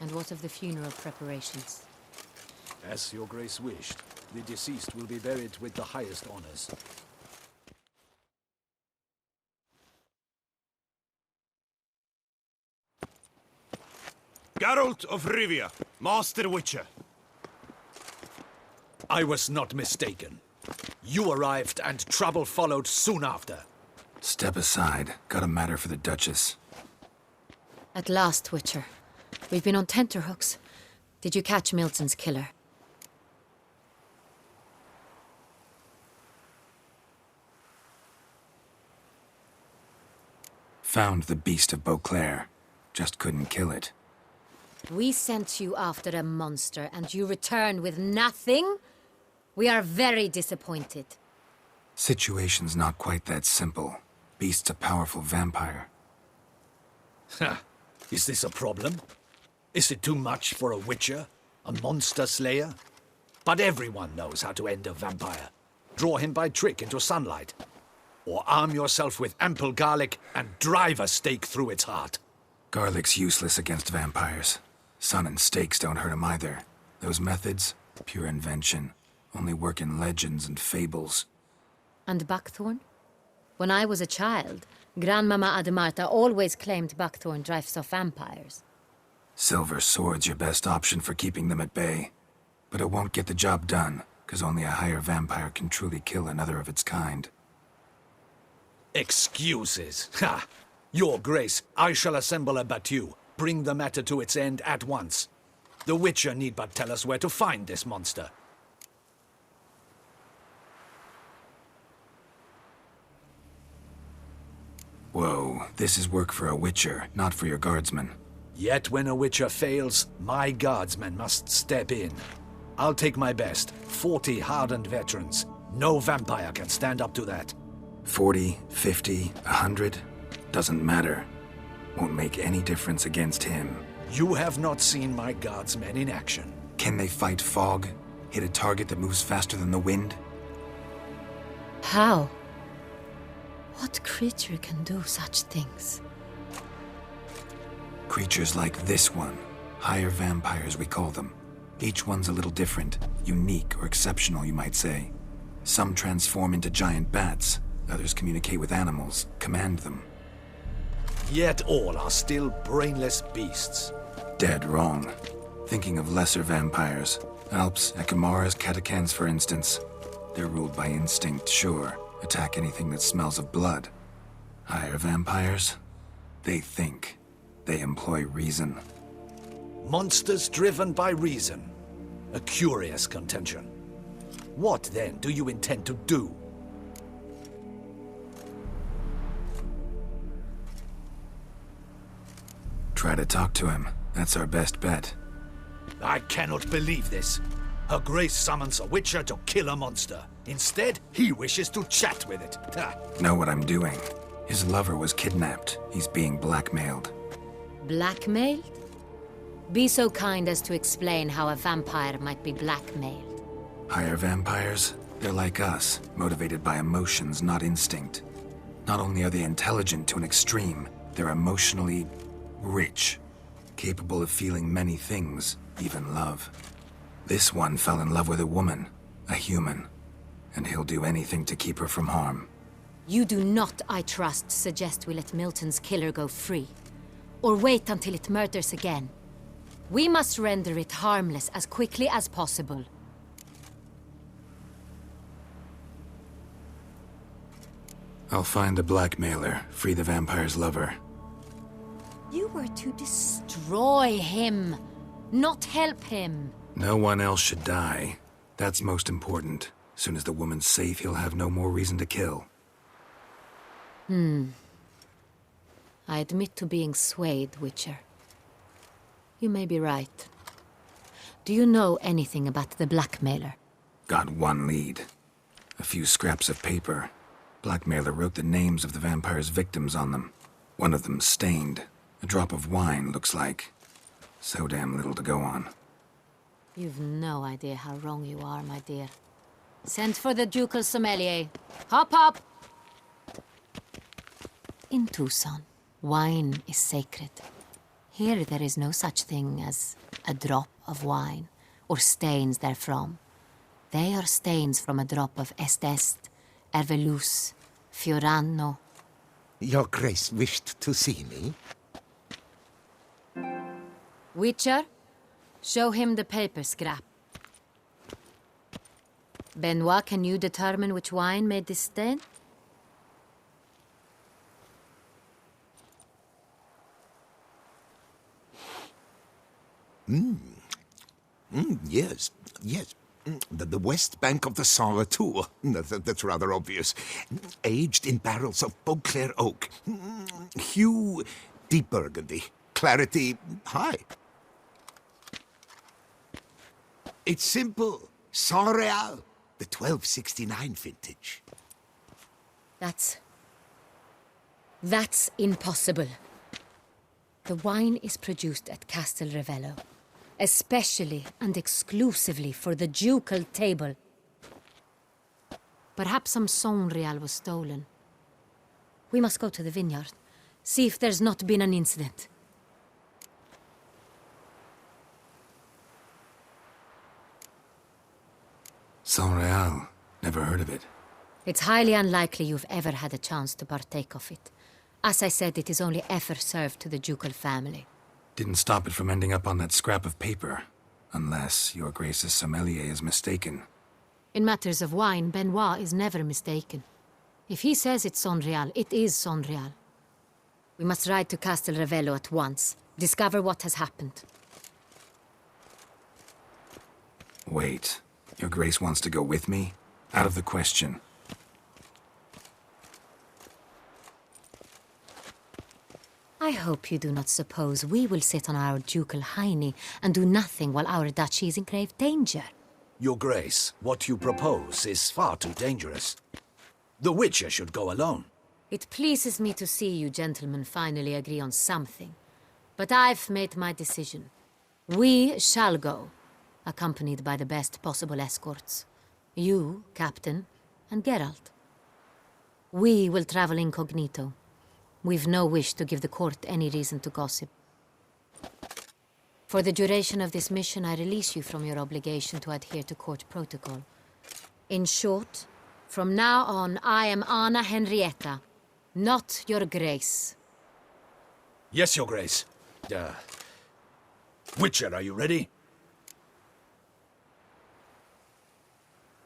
And what of the funeral preparations? As your grace wished, the deceased will be buried with the highest honors. Geralt of Rivia, Master Witcher. I was not mistaken. You arrived and trouble followed soon after. Step aside. Got a matter for the Duchess. At last, Witcher. We've been on tenterhooks. Did you catch Milton's killer? Found the beast of Beauclair. Just couldn't kill it. We sent you after a monster, and you return with nothing? We are very disappointed. Situation's not quite that simple. Beast's a powerful vampire. Ha! Is this a problem? Is it too much for a witcher? A monster slayer? But everyone knows how to end a vampire. Draw him by trick into sunlight. Or arm yourself with ample garlic and drive a stake through its heart. Garlic's useless against vampires. Sun and stakes don't hurt him either. Those methods, pure invention. Only work in legends and fables. And buckthorn? When I was a child, Grandmama Ademarta always claimed buckthorn drives off vampires. Silver sword's your best option for keeping them at bay. But it won't get the job done, because only a higher vampire can truly kill another of its kind. Excuses. Ha! Your Grace, I shall assemble a battue. Bring the matter to its end at once. The Witcher need but tell us where to find this monster. Whoa, this is work for a Witcher, not for your guardsmen. Yet when a Witcher fails, my guardsmen must step in. I'll take my best. 40 hardened veterans. No vampire can stand up to that. 40, 50, 100? Doesn't matter. Won't make any difference against him. You have not seen my guardsmen in action. Can they fight fog? Hit a target that moves faster than the wind? How? What creature can do such things? Creatures like this one. Higher vampires, we call them. Each one's a little different. Unique or exceptional, you might say. Some transform into giant bats. Others communicate with animals, command them. Yet all are still brainless beasts. Dead wrong. Thinking of lesser vampires. Alps, Ekamaras, Catechans, for instance. They're ruled by instinct, sure. Attack anything that smells of blood. Higher vampires? They think. They employ reason. Monsters driven by reason. A curious contention. What, then, do you intend to do? Try to talk to him. That's our best bet. I cannot believe this. Her Grace summons a Witcher to kill a monster. Instead, he wishes to chat with it. Ha. Know what I'm doing. His lover was kidnapped. He's being blackmailed. Blackmailed? Be so kind as to explain how a vampire might be blackmailed. Higher vampires? They're like us, motivated by emotions, not instinct. Not only are they intelligent to an extreme, they're emotionally rich, capable of feeling many things, even love. This one fell in love with a woman, a human, and he'll do anything to keep her from harm. You do not, I trust, suggest we let Milton's killer go free. Or wait until it murders again. We must render it harmless as quickly as possible. I'll find the blackmailer, free the vampire's lover. You were to destroy him, not help him. No one else should die. That's most important. Soon as the woman's safe, he'll have no more reason to kill. I admit to being swayed, Witcher. You may be right. Do you know anything about the blackmailer? Got one lead. A few scraps of paper. Blackmailer wrote the names of the vampire's victims on them. One of them stained. A drop of wine, looks like. So damn little to go on. You've no idea how wrong you are, my dear. Send for the ducal sommelier. Hop, hop! In Tucson, wine is sacred. Here there is no such thing as a drop of wine, or stains therefrom. They are stains from a drop of Est, Ervelus, Fiorano. Your Grace wished to see me? Witcher, show him the paper scrap. Benoit, can you determine which wine made this stain? Yes, yes. The west bank of the Saar too. That's rather obvious. Aged in barrels of Beauclair oak. Hue, deep burgundy. Clarity, high. It's simple. Saint-Réal, the 1269 vintage. That's impossible. The wine is produced at Castel Revello, especially and exclusively for the ducal table. Perhaps some Saint-Réal was stolen. We must go to the vineyard, see if there's not been an incident. Saint-Réal. Never heard of it. It's highly unlikely you've ever had a chance to partake of it. As I said, it is only ever served to the ducal family. Didn't stop it from ending up on that scrap of paper. Unless your Grace's sommelier is mistaken. In matters of wine, Benoit is never mistaken. If he says it's Saint-Réal, it is Saint-Réal. We must ride to Castel Revello at once. Discover what has happened. Wait. Your Grace wants to go with me? Out of the question. I hope you do not suppose we will sit on our ducal hiney and do nothing while our duchy is in grave danger. Your Grace, what you propose is far too dangerous. The Witcher should go alone. It pleases me to see you gentlemen finally agree on something. But I've made my decision. We shall go, accompanied by the best possible escorts. You, Captain, and Geralt. We will travel incognito. We've no wish to give the court any reason to gossip. For the duration of this mission, I release you from your obligation to adhere to court protocol. In short, from now on, I am Anna Henrietta, not your Grace. Yes, Your Grace. Witcher, are you ready?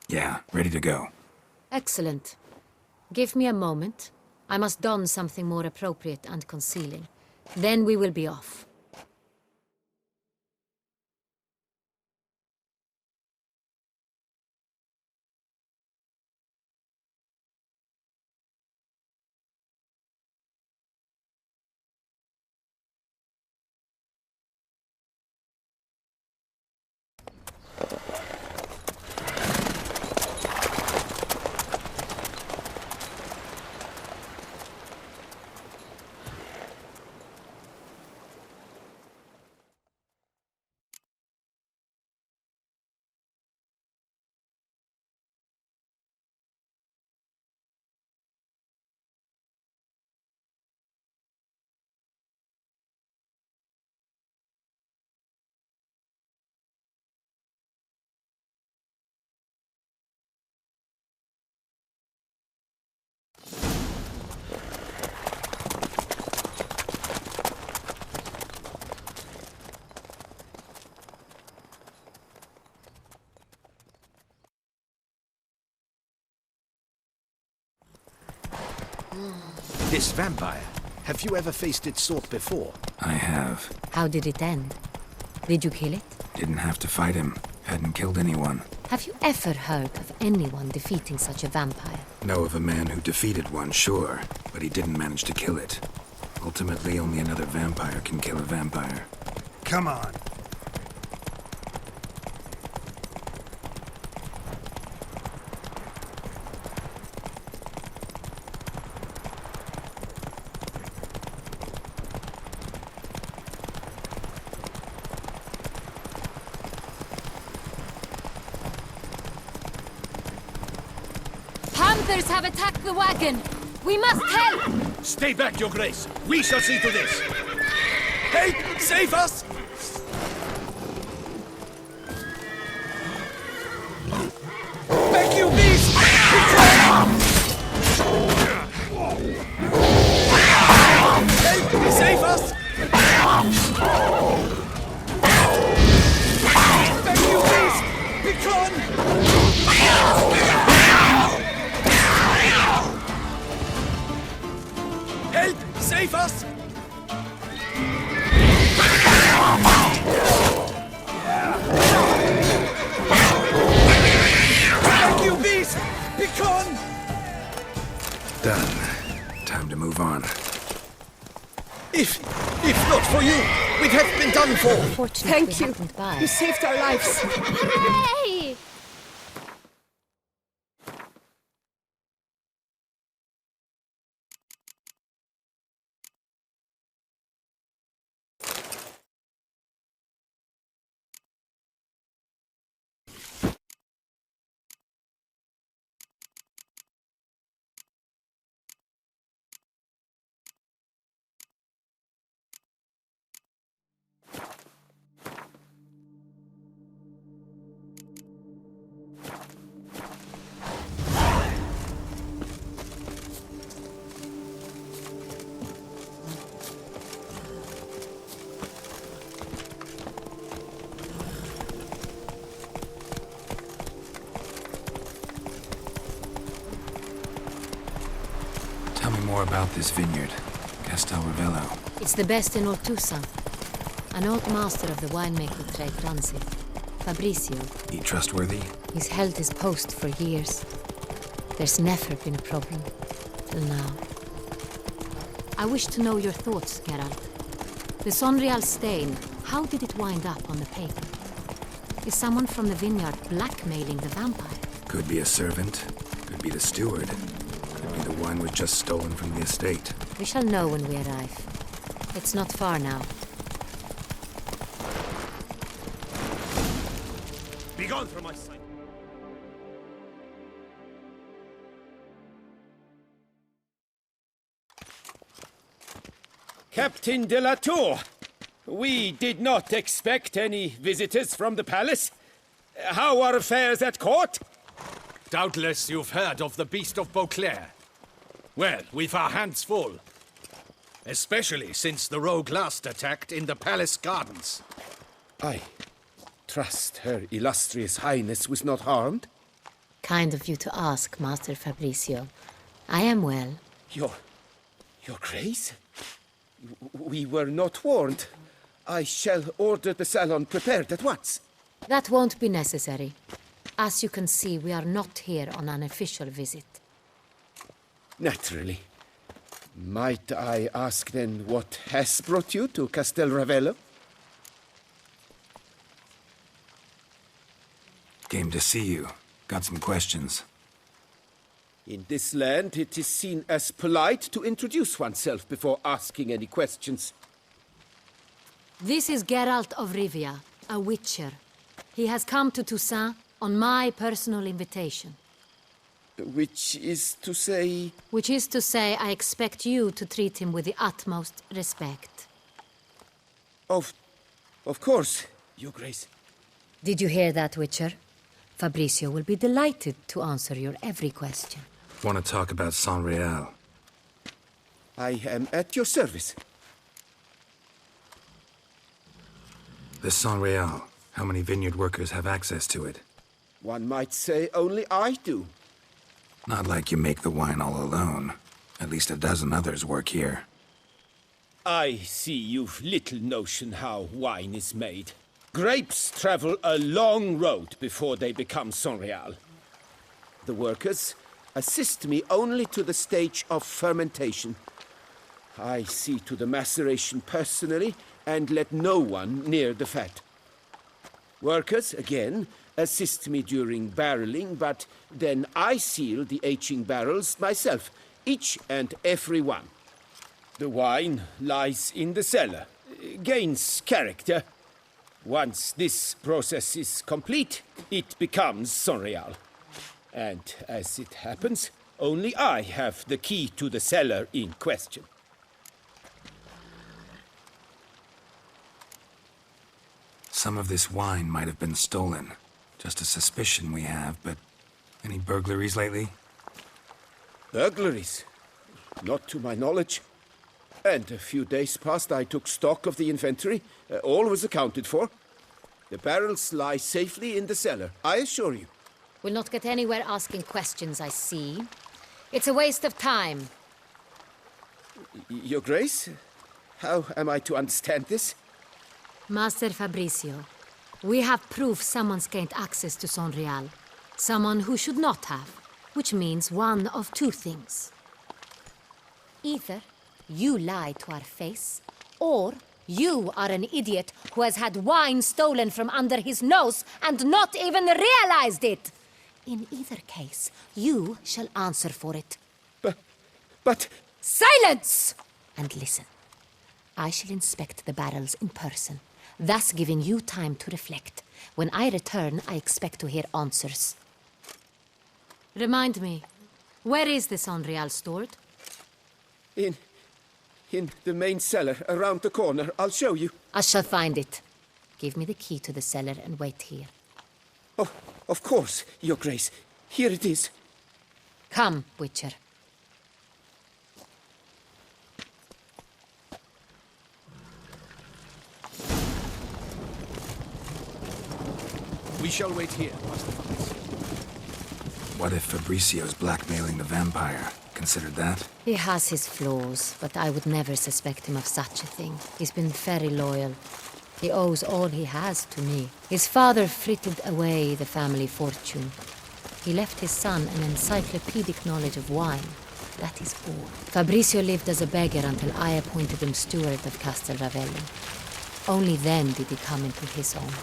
Yeah, ready to go. Excellent. Give me a moment. I must don something more appropriate and concealing. Then we will be off. This vampire. Have you ever faced its sort before? I have. How did it end? Did you kill it? Didn't have to fight him. Hadn't killed anyone. Have you ever heard of anyone defeating such a vampire? Know of a man who defeated one, sure, but he didn't manage to kill it. Ultimately, only another vampire can kill a vampire. Come on. Panthers have attacked the wagon! We must help! Stay back, Your Grace. We shall see to this. Help! Save us! Back, you beast! Help! Save us! Back, you beast! Begone! Help! Save us! Back, you beast! Begone! Done. Time to move on. If not for you, we'd have been done for. Fortunately, Thank you. happened by. You saved our lives. Hooray! Tell me more about this vineyard, Castel Ravello. It's the best in Ortusa. An old master of the winemaking trade runs it. Fabrizio. He trustworthy? He's held his post for years. There's never been a problem. Till now. I wish to know your thoughts, Geralt. The Sonreal stain, how did it wind up on the paper? Is someone from the vineyard blackmailing the vampire? Could be a servant, could be the steward, could be the wine was just stolen from the estate. We shall know when we arrive. It's not far now. Begone from my sight. Captain de la Tour, we did not expect any visitors from the palace. How are affairs at court? Doubtless you've heard of the Beast of Beauclair. Well, we've our hands full. Especially since the rogue last attacked in the palace gardens. I trust Her Illustrious Highness was not harmed. Kind of you to ask, Master Fabrizio. I am well. Your Grace? We were not warned. I shall order the salon prepared at once. That won't be necessary. As you can see, we are not here on an official visit. Naturally. Might I ask then what has brought you to Castel Ravello? Game to see you. Got some questions. In this land, it is seen as polite to introduce oneself before asking any questions. This is Geralt of Rivia, a witcher. He has come to Toussaint on my personal invitation. Which is to say... Which is to say, I expect you to treat him with the utmost respect. Of course, Your Grace. Did you hear that, Witcher? Fabrizio will be delighted to answer your every question. Want to talk about Sonreal? I am at your service. The Sonreal. How many vineyard workers have access to it? One might say only I do. Not like you make the wine all alone. At least a dozen others work here. I see you've little notion how wine is made. Grapes travel a long road before they become Sonreal. The workers assist me only to the stage of fermentation. I see to the maceration personally and let no one near the fat. Workers, again, assist me during barreling, but then I seal the aging barrels myself, each and every one. The wine lies in the cellar, gains character. Once this process is complete, it becomes Sonreal. And as it happens, only I have the key to the cellar in question. Some of this wine might have been stolen. Just a suspicion we have, but any burglaries lately? Burglaries? Not to my knowledge. And a few days past I took stock of the inventory. All was accounted for. The barrels lie safely in the cellar, I assure you. We'll not get anywhere asking questions, I see. It's a waste of time. Your Grace? How am I to understand this? Master Fabricio, we have proof someone's gained access to Sonreal. Someone who should not have, which means one of two things. Either you lie to our face, or you are an idiot who has had wine stolen from under his nose and not even realized it. In either case, you shall answer for it. But... Silence! And listen. I shall inspect the barrels in person, thus giving you time to reflect. When I return, I expect to hear answers. Remind me, where is the Sonreal stored? In the main cellar, around the corner. I'll show you. I shall find it. Give me the key to the cellar and wait here. Oh, of course, Your Grace. Here it is. Come, Witcher. We shall wait here, Master Fabricio. What if Fabricio's blackmailing the vampire? Considered that? He has his flaws, but I would never suspect him of such a thing. He's been very loyal. He owes all he has to me. His father frittered away the family fortune. He left his son an encyclopedic knowledge of wine. That is all. Fabricio lived as a beggar until I appointed him steward of Castel Ravello. Only then did he come into his own.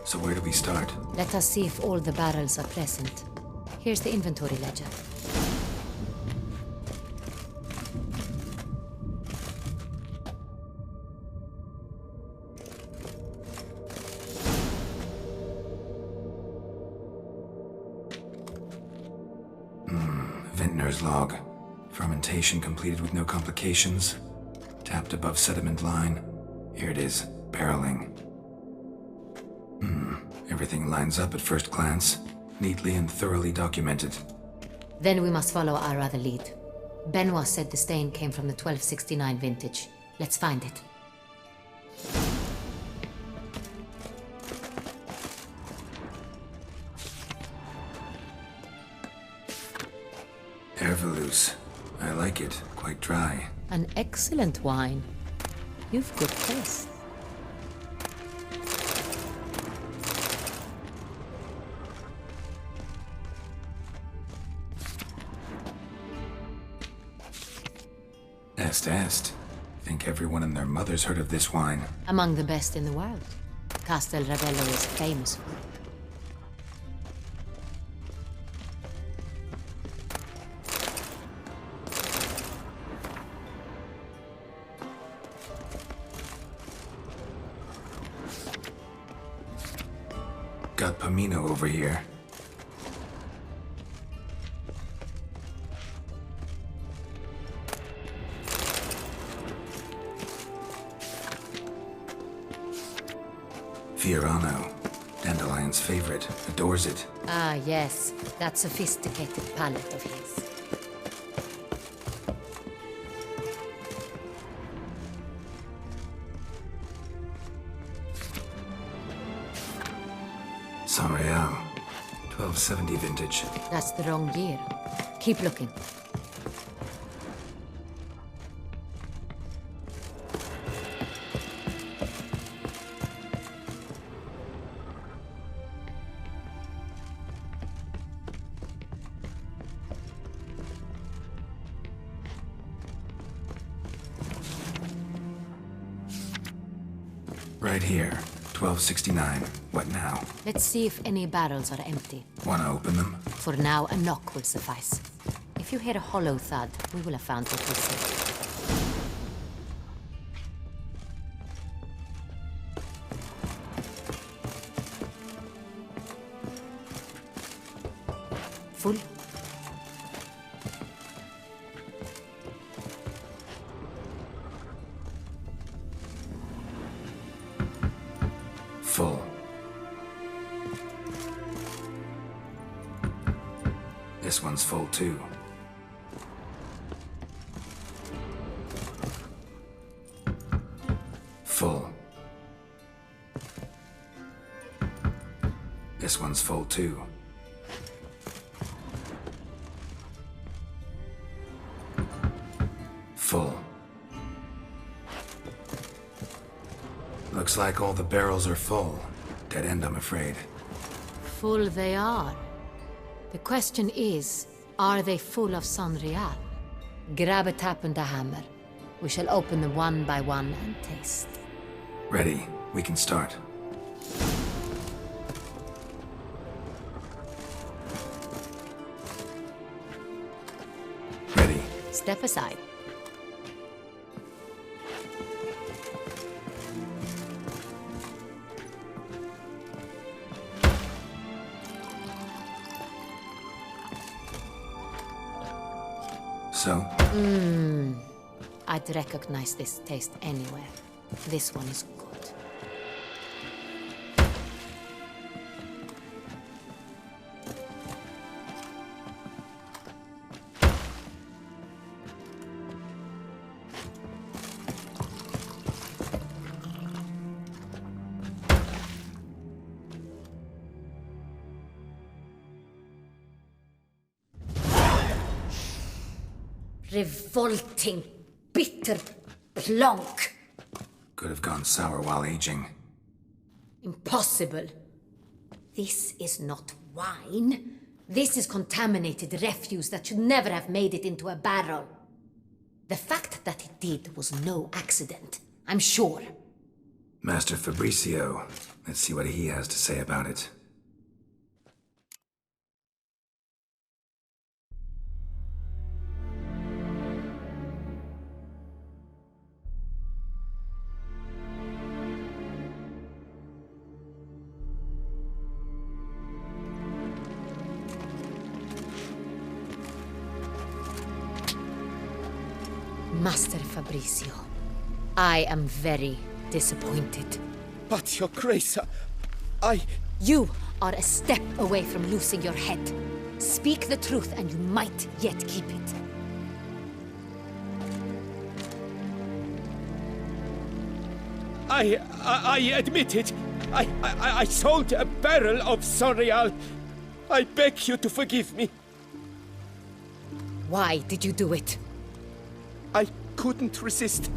So where do we start? Let us see if all the barrels are present. Here's the inventory ledger. Vintner's log. Fermentation completed with no complications. Tapped above sediment line. Here it is. Barreling. Everything lines up at first glance. Neatly and thoroughly documented. Then we must follow our other lead. Benoit said the stain came from the 1269 vintage. Let's find it. Herveloos. I like it. Quite dry. An excellent wine. You've good taste. Est. Think everyone and their mother's heard of this wine. Among the best in the world. Castel Ravello is famous for it. got Pomino over here. Fiorano, Dandelion's favorite, adores it. Ah, yes. That sophisticated palate of his. Sanreal, 1270 vintage. That's the wrong year. Keep looking. Right here, 1269. What now? Let's see if any barrels are empty. Wanna open them? For now, a knock will suffice. If you hear a hollow thud, we will have found what we seek. Full? Full. This one's full too. Full. This one's full too. Full. Looks like all the barrels are full. Dead end, I'm afraid. Full they are. The question is, are they full of Sanreal? Grab a tap and a hammer. We shall open them one by one and taste. Ready. We can start. Ready. Step aside. So, I'd recognize this taste anywhere. This one is good. Revolting, bitter plonk. could have gone sour while aging. Impossible. This is not wine. This is contaminated refuse that should never have made it into a barrel. The fact that it did was no accident, I'm sure. Master Fabricio. Let's see what he has to say about it. Master Fabricio, I am very disappointed. But, Your Grace, I... You are a step away from losing your head. Speak the truth and you might yet keep it. I admit it. I sold a barrel of Sanreal. I beg you to forgive me. Why did you do it? I couldn't resist.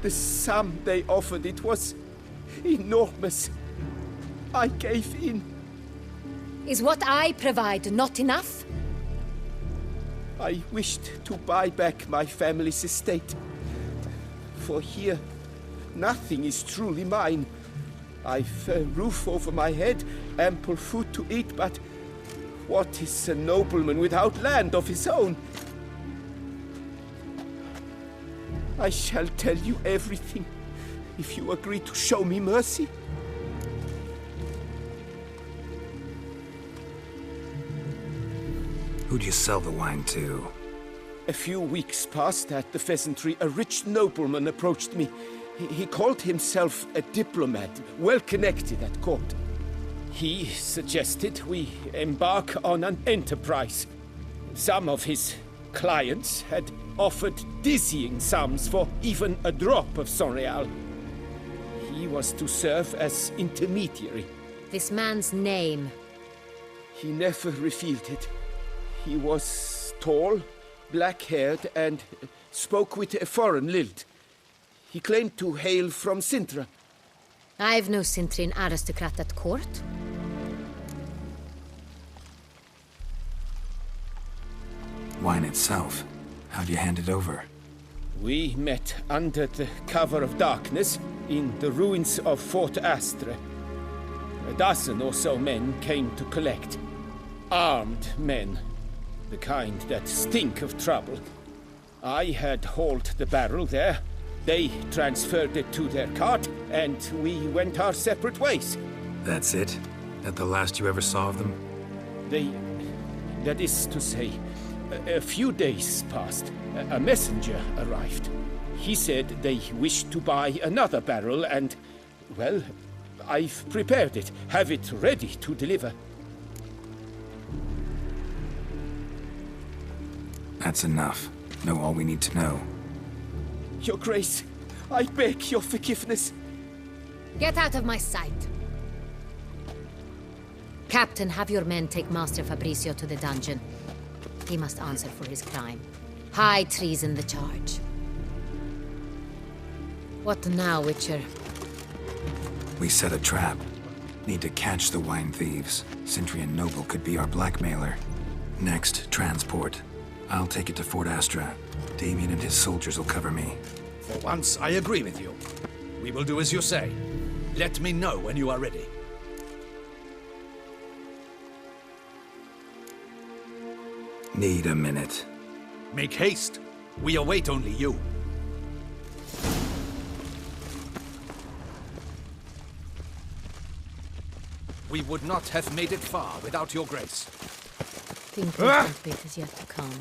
The sum they offered, it was enormous. I gave in. Is what I provide not enough? I wished to buy back my family's estate. For here, nothing is truly mine. I've a roof over my head, ample food to eat, but what is a nobleman without land of his own? I shall tell you everything, if you agree to show me mercy. Who'd you sell the wine to? A few weeks past at the Pheasantry, a rich nobleman approached me. He called himself a diplomat, well connected at court. He suggested we embark on an enterprise. Some of his clients had offered dizzying sums for even a drop of Sonreal. He was to serve as intermediary. This man's name. He never revealed it. He was tall, black-haired, and spoke with a foreign lilt. He claimed to hail from Sintra. I've no Cintrin aristocrat at court. Wine itself. How'd you hand it over? We met under the cover of darkness in the ruins of Fort Astre. A dozen or so men came to collect. Armed men. The kind that stink of trouble. I had hauled the barrel there. They transferred it to their cart, and we went our separate ways. That's it? That the last you ever saw of them? That is to say, a few days passed. A messenger arrived. He said they wished to buy another barrel and, well, I've prepared it. Have it ready to deliver. That's enough. Know all we need to know. Your Grace, I beg your forgiveness. Get out of my sight. Captain, have your men take Master Fabrizio to the dungeon. He must answer for his crime. High treason the charge. What now, Witcher? We set a trap. Need to catch the wine thieves. Cintrian Noble could be our blackmailer. Next, transport. I'll take it to Fort Astra. Damien and his soldiers will cover me. For once, I agree with you. We will do as you say. Let me know when you are ready. Need a minute. Make haste. We await only you. We would not have made it far without your grace. Think the bit is yet to come.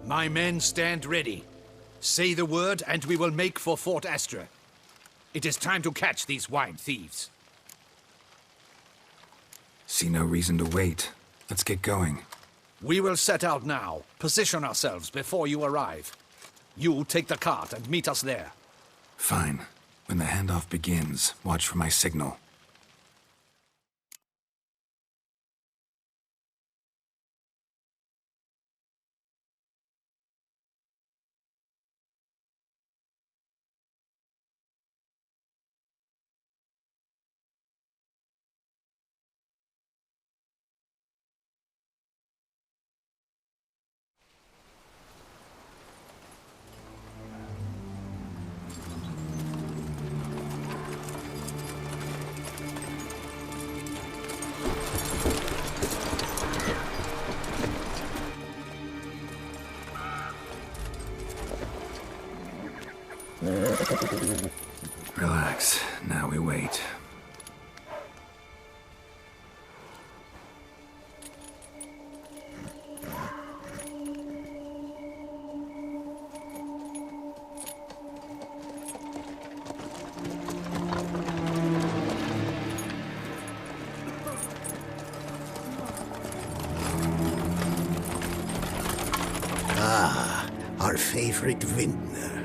My men stand ready. Say the word, and we will make for Fort Astra. It is time to catch these wine thieves. See no reason to wait. Let's get going. We will set out now. Position ourselves before you arrive. You take the cart and meet us there. Fine. When the handoff begins, watch for my signal. Relax. Now we wait. Our favorite vintner.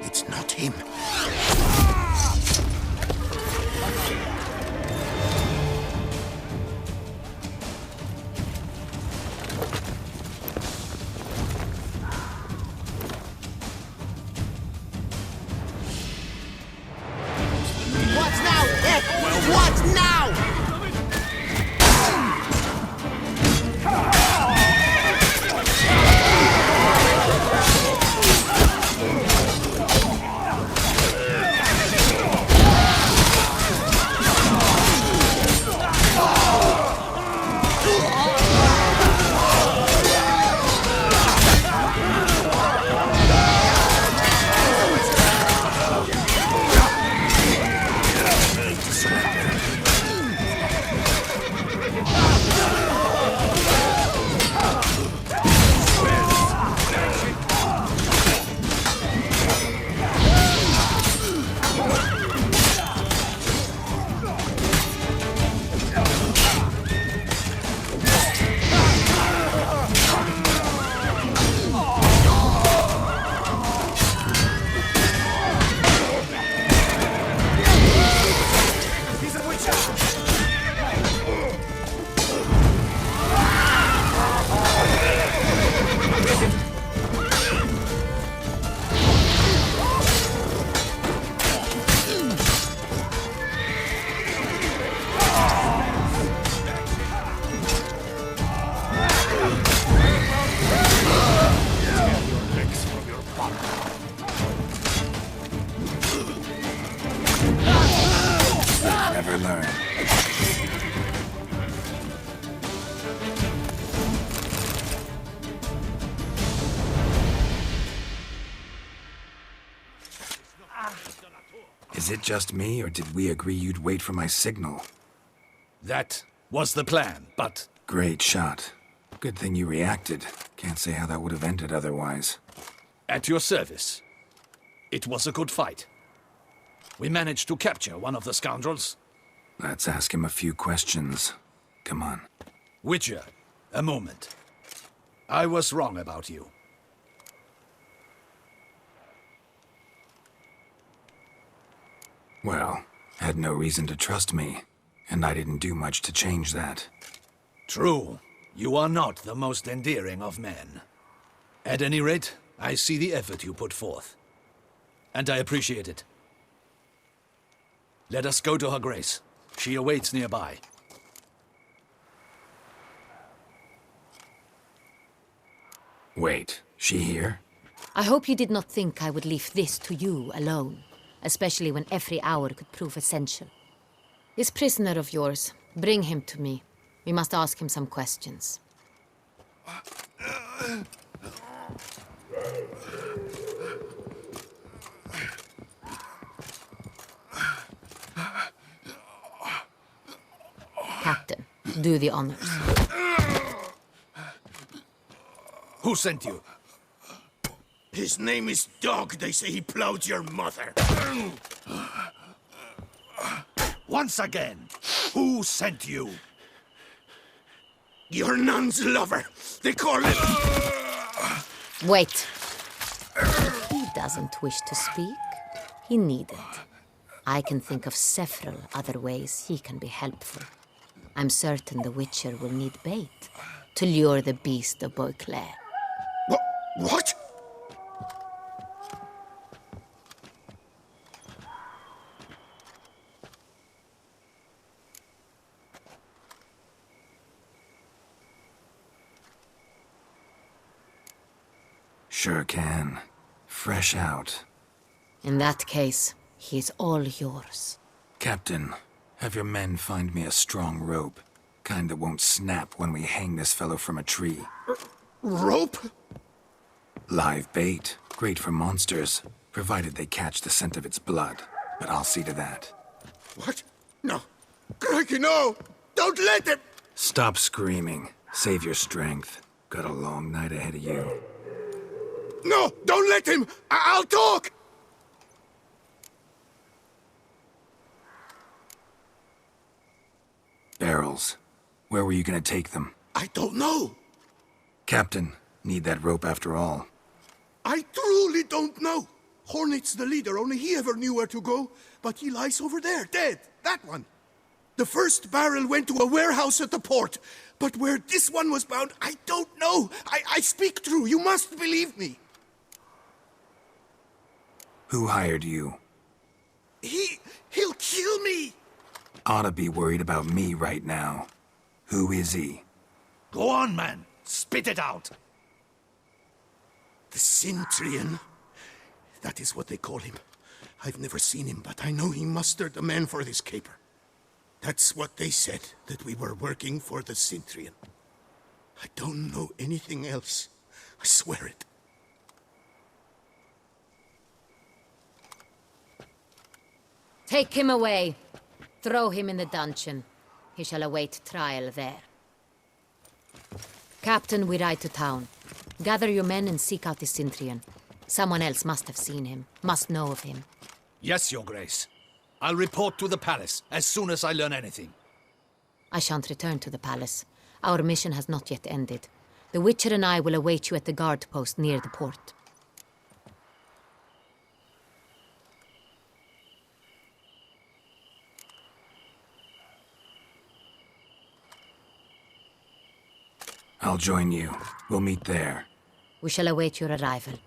It's not him. What now? What now? Never learn. Is it just me, or did we agree you'd wait for my signal? That was the plan, but Great shot. Good thing you reacted. Can't say how that would have ended otherwise. at your service. It was a good fight. We managed to capture one of the scoundrels. Let's ask him a few questions. Come on. Witcher, a moment. I was wrong about you. Well, had no reason to trust me, and I didn't do much to change that. True, you are not the most endearing of men. At any rate, I see the effort you put forth. And I appreciate it. Let us go to her grace. She awaits nearby. Wait, she here? I hope you did not think I would leave this to you alone, especially when every hour could prove essential. This prisoner of yours, bring him to me. We must ask him some questions. Captain, do the honors. Who sent you? His name is Dog. They say he plowed your mother. Once again, who sent you? Your nun's lover. They call him... Wait. If he doesn't wish to speak, he needn't. I can think of several other ways he can be helpful. I'm certain the Witcher will need bait to lure the beast of Beauclair. What? Sure can. Fresh out. In that case, he's all yours. Captain, have your men find me a strong rope. Kind that won't snap when we hang this fellow from a tree. Rope? Live bait. Great for monsters, provided they catch the scent of its blood. But I'll see to that. What? No. Crikey, no! Don't let him! Stop screaming. Save your strength. Got a long night ahead of you. No! Don't let him! I'll talk! Barrels. Where were you gonna take them? I don't know. Captain, need that rope after all. I truly don't know. Hornet's the leader, only he ever knew where to go. But he lies over there, dead. That one. The first barrel went to a warehouse at the port. But where this one was bound, I don't know. I speak true. You must believe me. Who hired you? He'll kill me. Oughta be worried about me right now. Who is he? Go on, man. Spit it out. The Cintrian. That is what they call him. I've never seen him, but I know he mustered the men for this caper. That's what they said, that we were working for the Cintrian. I don't know anything else. I swear it. Take him away. Throw him in the dungeon. He shall await trial there. Captain, we ride to town. Gather your men and seek out the Cintrian. Someone else must have seen him, must know of him. Yes, Your Grace. I'll report to the palace as soon as I learn anything. I shan't return to the palace. Our mission has not yet ended. The Witcher and I will await you at the guard post near the port. I'll join you. We'll meet there. We shall await your arrival.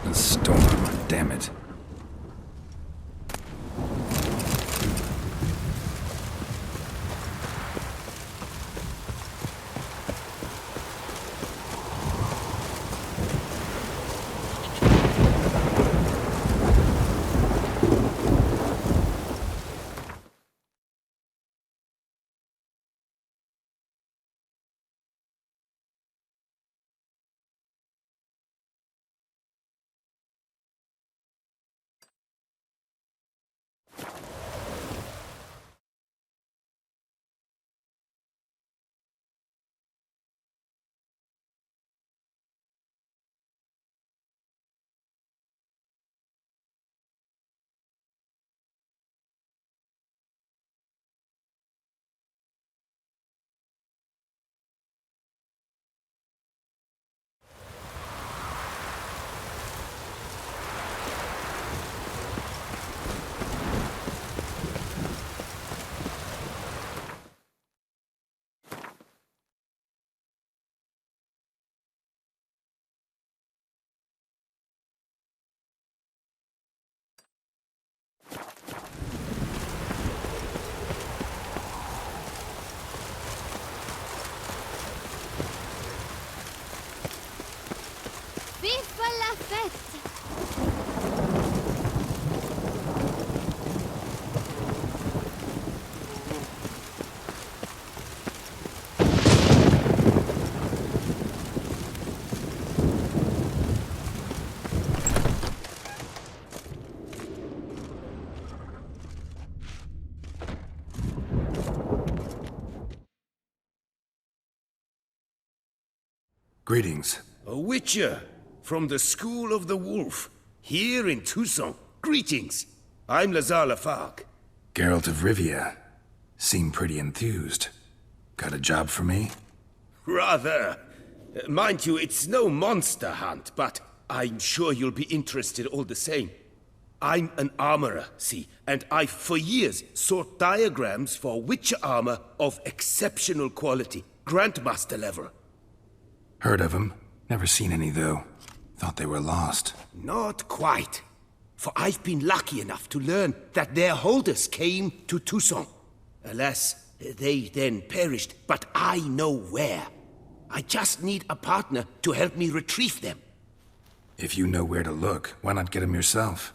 A storm, damn it. Vive la fête! Greetings. A witcher from the School of the Wolf, here in Tucson. Greetings. I'm Lazar Lafargue. Geralt of Rivia. Seem pretty enthused. Got a job for me? Rather. Mind you, it's no monster hunt, but I'm sure you'll be interested all the same. I'm an armorer, see, and I've for years sought diagrams for witcher armor of exceptional quality, Grandmaster level. Heard of them. Never seen any, though. Thought they were lost. Not quite. For I've been lucky enough to learn that their holders came to Tucson. Alas, they then perished, but I know where. I just need a partner to help me retrieve them. If you know where to look, why not get them yourself?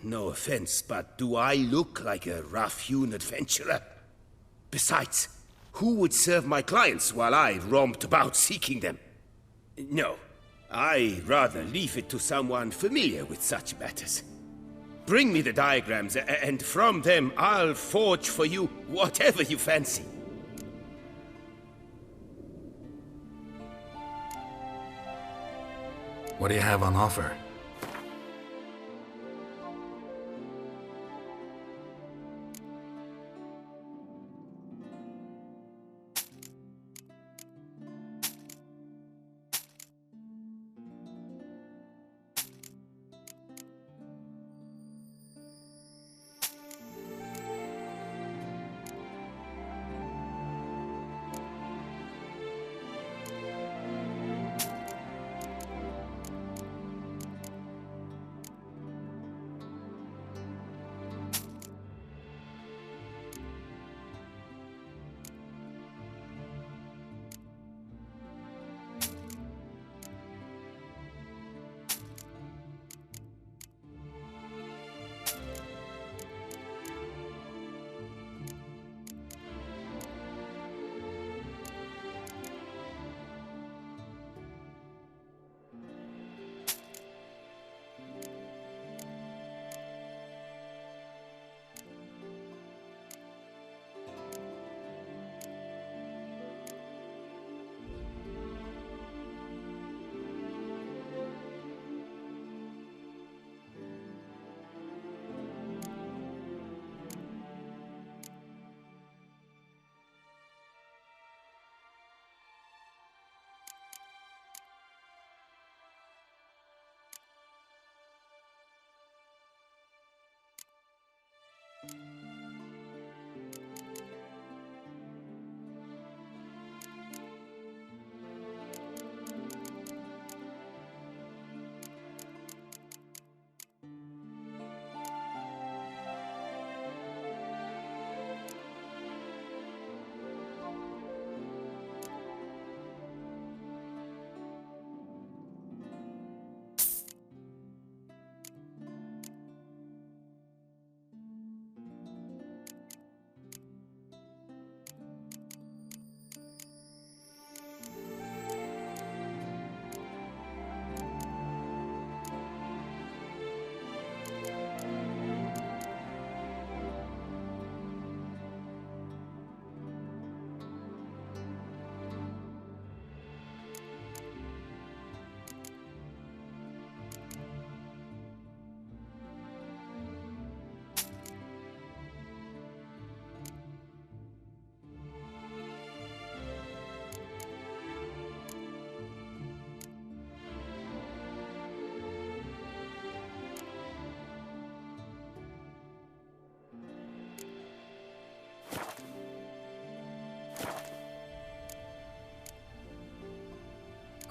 No offense, but do I look like a rough-hewn adventurer? Besides, who would serve my clients while I romped about seeking them? No, I'd rather leave it to someone familiar with such matters. Bring me the diagrams, and from them I'll forge for you whatever you fancy. What do you have on offer?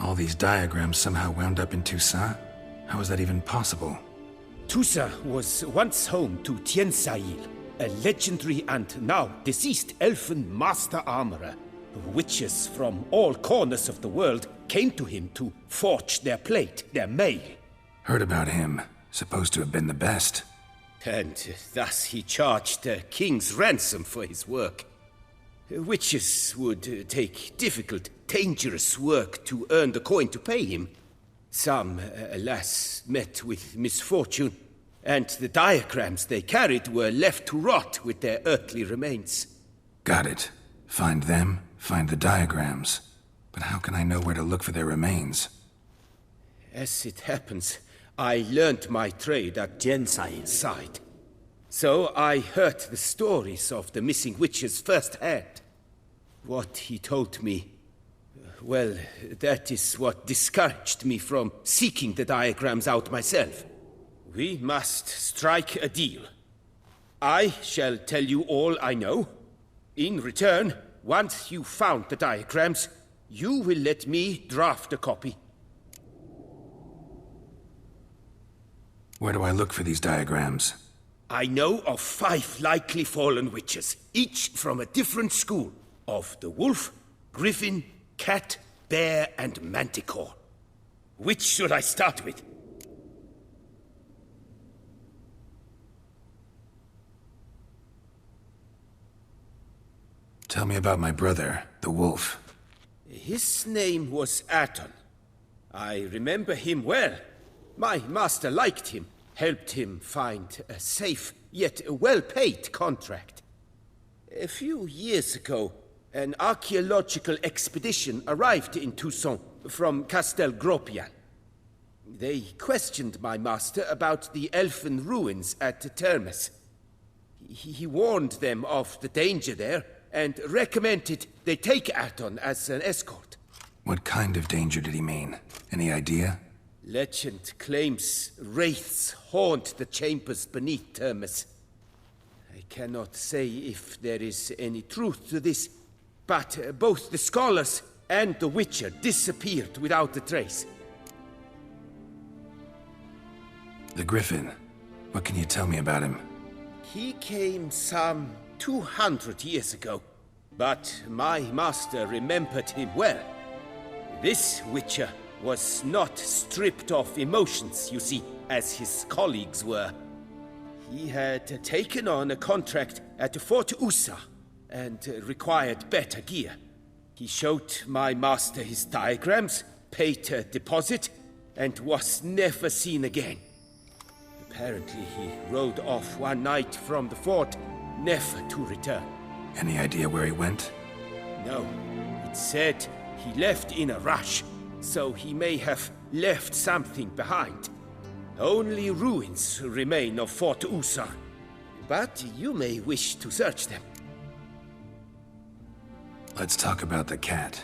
All these diagrams somehow wound up in Toussaint? How is that even possible? Toussaint was once home to Tiensail, a legendary and now deceased elfin master armorer. Witches from all corners of the world came to him to forge their plate, their mail. Heard about him. Supposed to have been the best. And thus he charged a king's ransom for his work. Witches would take difficult, dangerous work to earn the coin to pay him. Some, alas, met with misfortune, and the diagrams they carried were left to rot with their earthly remains. Got it. Find them, find the diagrams. But how can I know where to look for their remains? As it happens, I learned my trade at Tiensail's side. So I heard the stories of the missing witches firsthand. What he told me, well, that is what discouraged me from seeking the diagrams out myself. We must strike a deal. I shall tell you all I know. In return, once you found the diagrams, you will let me draft a copy. Where do I look for these diagrams? I know of 5 likely fallen witches, each from a different school, of the wolf, griffin, cat, bear, and manticore. Which should I start with? Tell me about my brother, the wolf. His name was Aton. I remember him well. My master liked him, helped him find a safe, yet well-paid contract. A few years ago, an archaeological expedition arrived in Toussaint from Castel Gropian. They questioned my master about the elfin ruins at Termes. He warned them of the danger there and recommended they take Aton as an escort. What kind of danger did he mean? Any idea? Legend claims wraiths haunt the chambers beneath Termes. I cannot say if there is any truth to this, but both the scholars and the Witcher disappeared without a trace. The Griffin. What can you tell me about him? He came some 200 years ago, but my master remembered him well. This Witcher was not stripped of emotions, you see, as his colleagues were. He had taken on a contract at Fort Usa and required better gear. He showed my master his diagrams, paid a deposit, and was never seen again. Apparently he rode off one night from the fort, never to return. Any idea where he went? No. It said he left in a rush, so he may have left something behind. Only ruins remain of Fort Usa, but you may wish to search them. Let's talk about the cat.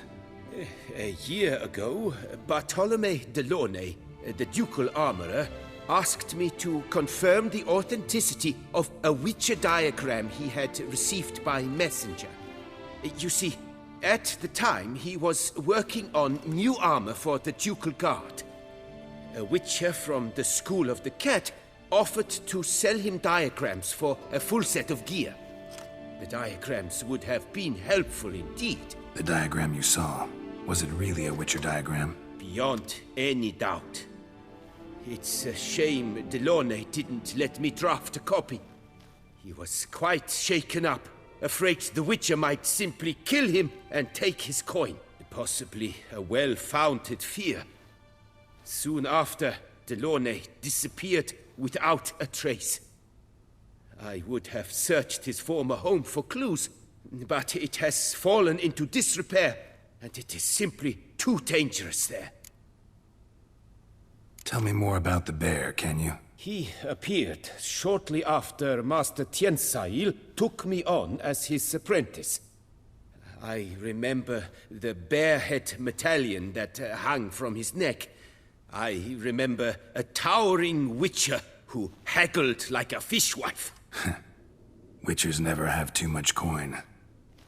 A year ago, Bartolome Delaunay, the ducal armorer, asked me to confirm the authenticity of a Witcher diagram he had received by messenger. You see, at the time he was working on new armor for the ducal guard. A Witcher from the School of the Cat offered to sell him diagrams for a full set of gear. The diagrams would have been helpful indeed. The diagram you saw, was it really a Witcher diagram? Beyond any doubt. It's a shame Delaunay didn't let me draft a copy. He was quite shaken up, afraid the Witcher might simply kill him and take his coin. Possibly a well-founded fear. Soon after, Delaunay disappeared without a trace. I would have searched his former home for clues, but it has fallen into disrepair, and it is simply too dangerous there. Tell me more about the bear, can you? He appeared shortly after Master Tiensail took me on as his apprentice. I remember the bear-head medallion that hung from his neck. I remember a towering Witcher who haggled like a fishwife. Witchers never have too much coin.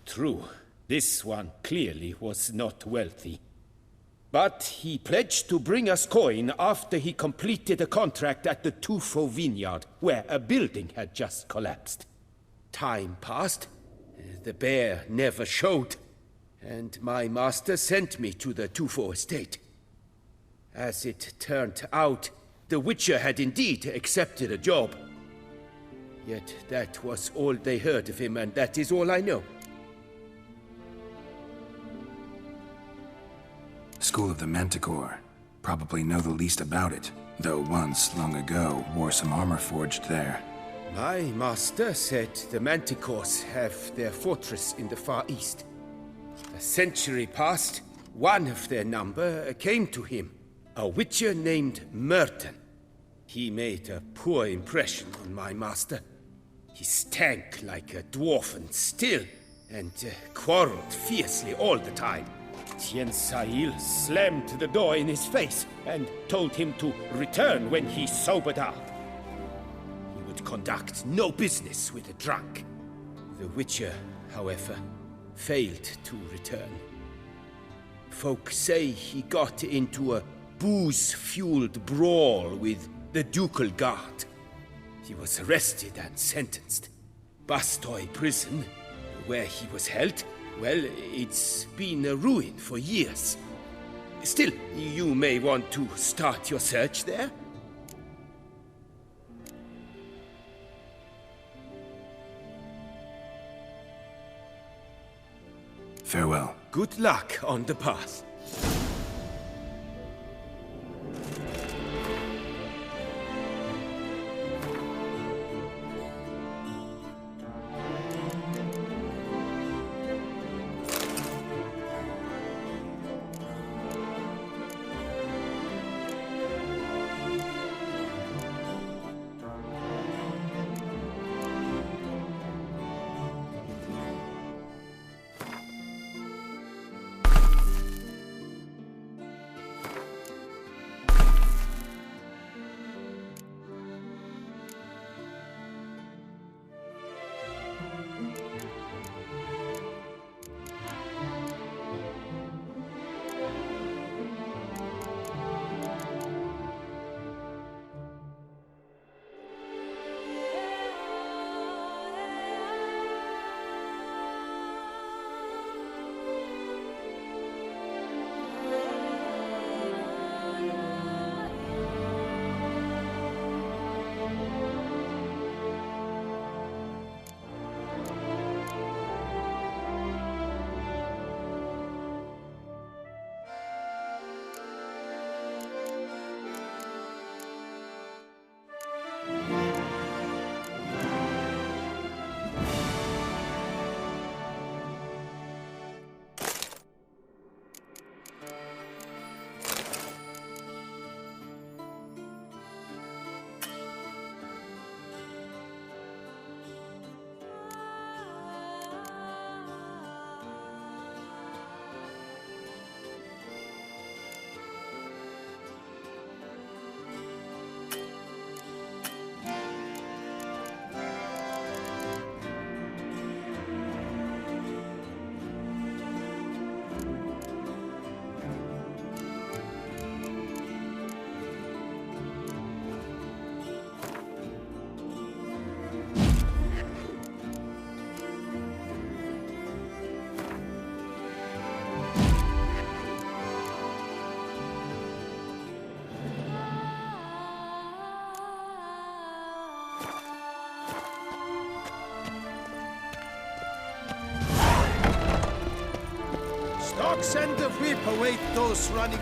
True. This one clearly was not wealthy. But he pledged to bring us coin after he completed a contract at the Tufo vineyard, where a building had just collapsed. Time passed. The bear never showed, and my master sent me to the Tufo estate. As it turned out, the Witcher had indeed accepted a job. Yet that was all they heard of him, and that is all I know. School of the Manticore. Probably know the least about it, though once, long ago, wore some armor forged there. My master said the Manticores have their fortress in the Far East. A century passed, one of their number came to him, a Witcher named Merton. He made a poor impression on my master. He stank like a dwarfen still, and quarreled fiercely all the time. Tien Sahil slammed the door in his face and told him to return when he sobered up. He would conduct no business with a drunk. The Witcher, however, failed to return. Folk say he got into a booze-fueled brawl with the Ducal Guard. He was arrested and sentenced. Bastoy prison, where he was held, well, it's been a ruin for years. Still, you may want to start your search there. Farewell. Good luck on the path. Stocks and the whip await those running.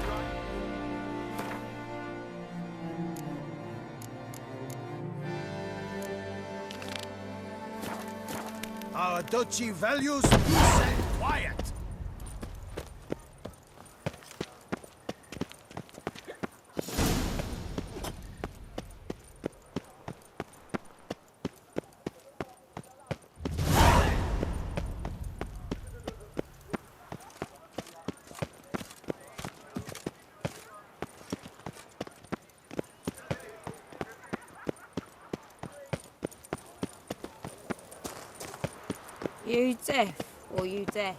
Our duchy values peace and quiet. You deaf or you deaf?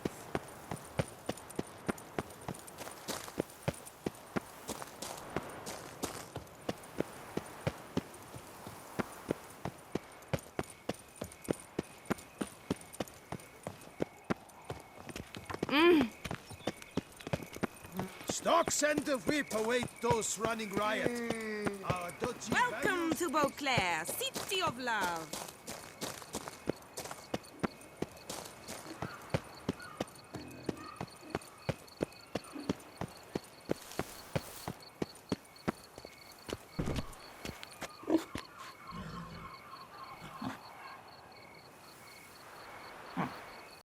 Stock send the whip await those running riot. Welcome to Beauclair, city of love.